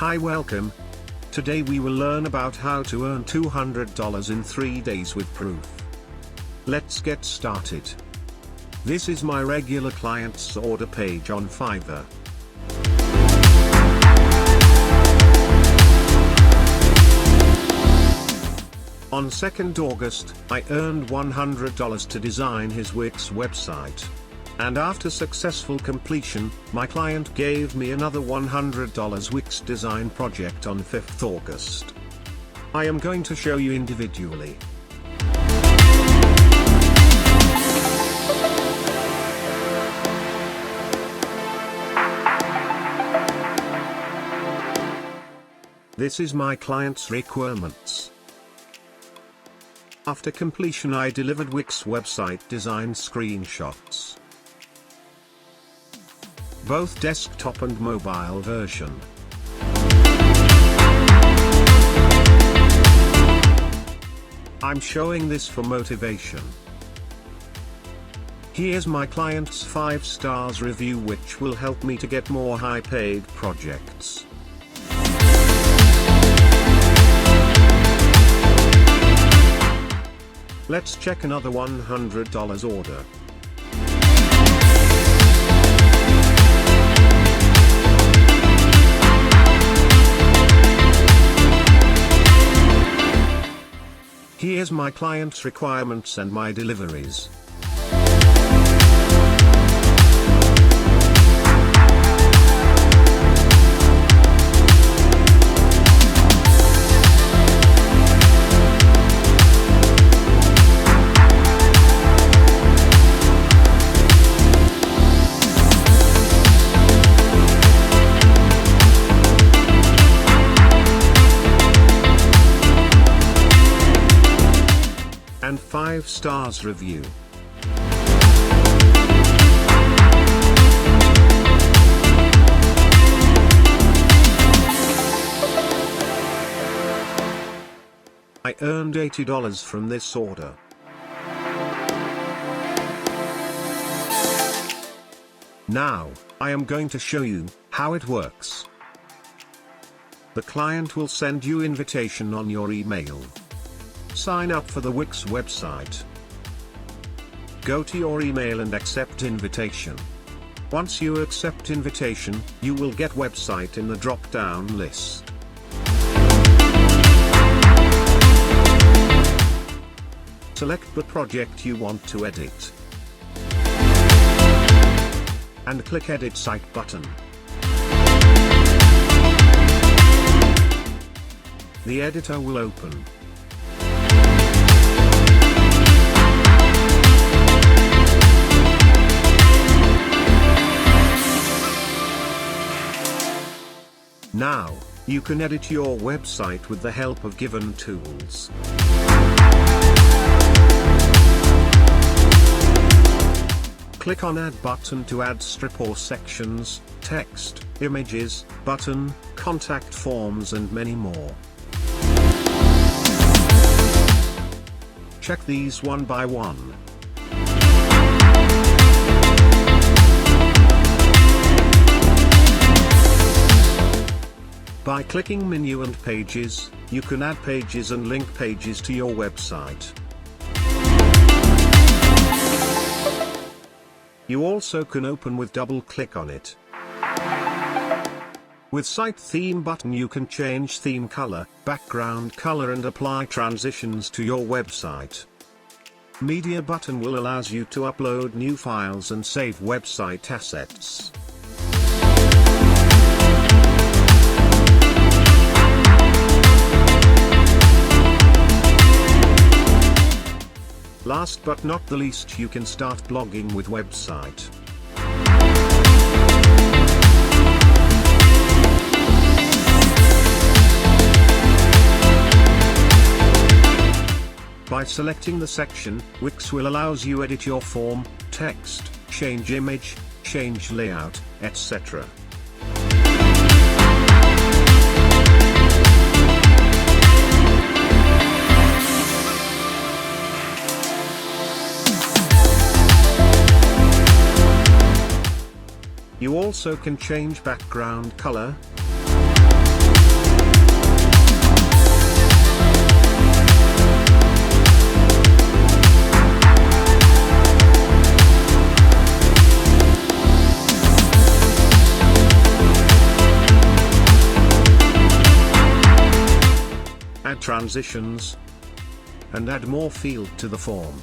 Hi, welcome. Today we will learn about how to earn $200 in 3 days with proof. Let's get started. This is my regular client's order page on Fiverr. On 2nd August, I earned $100 to design his Wix website. And after successful completion, my client gave me another $100 Wix design project on 5th August. I am going to show you individually. This is my client's requirements. After completion, I delivered Wix website design screenshots, both desktop and mobile version. I'm showing this for motivation. Here's my client's 5 stars review, which will help me to get more high-paid projects. Let's check another $100 order. Here's my client's requirements and my deliveries. And 5 stars review. I earned $80 from this order. Now, I am going to show you how it works. The client will send you invitation on your email. Sign up for the Wix website. Go to your email and accept invitation. Once you accept invitation, you will get website in the drop-down list. Select the project you want to edit, and click Edit Site button. The editor will open. Now, you can edit your website with the help of given tools. Click on Add button to add strip or sections, text, images, button, contact forms and many more. Check these one by one. By clicking Menu and Pages, you can add pages and link pages to your website. You also can open with double-click on it. With Site Theme button, you can change theme color, background color and apply transitions to your website. Media button will allow you to upload new files and save website assets. Last but not the least, you can start blogging with website. By selecting the section, Wix will allow you edit your form, text, change image, change layout, etc. You also can change background color, add transitions, and add more field to the form.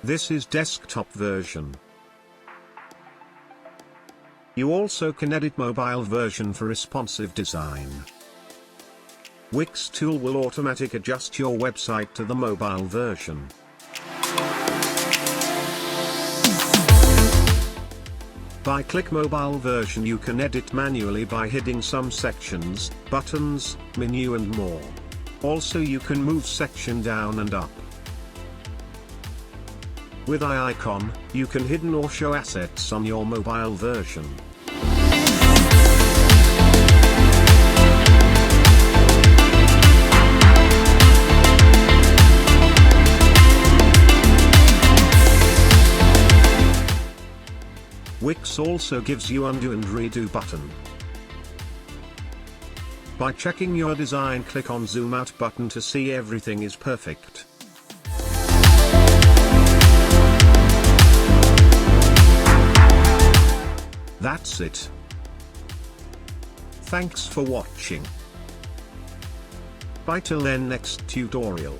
This is desktop version. You also can edit mobile version for responsive design. Wix tool will automatically adjust your website to the mobile version. By click mobile version you can edit manually by hitting some sections, buttons, menu and more. Also you can move section down and up. With icon, you can hidden or show assets on your mobile version. Wix also gives you undo and redo button. By checking your design, click on zoom out button to see everything is perfect. That's it. Thanks for watching. Bye till then next tutorial.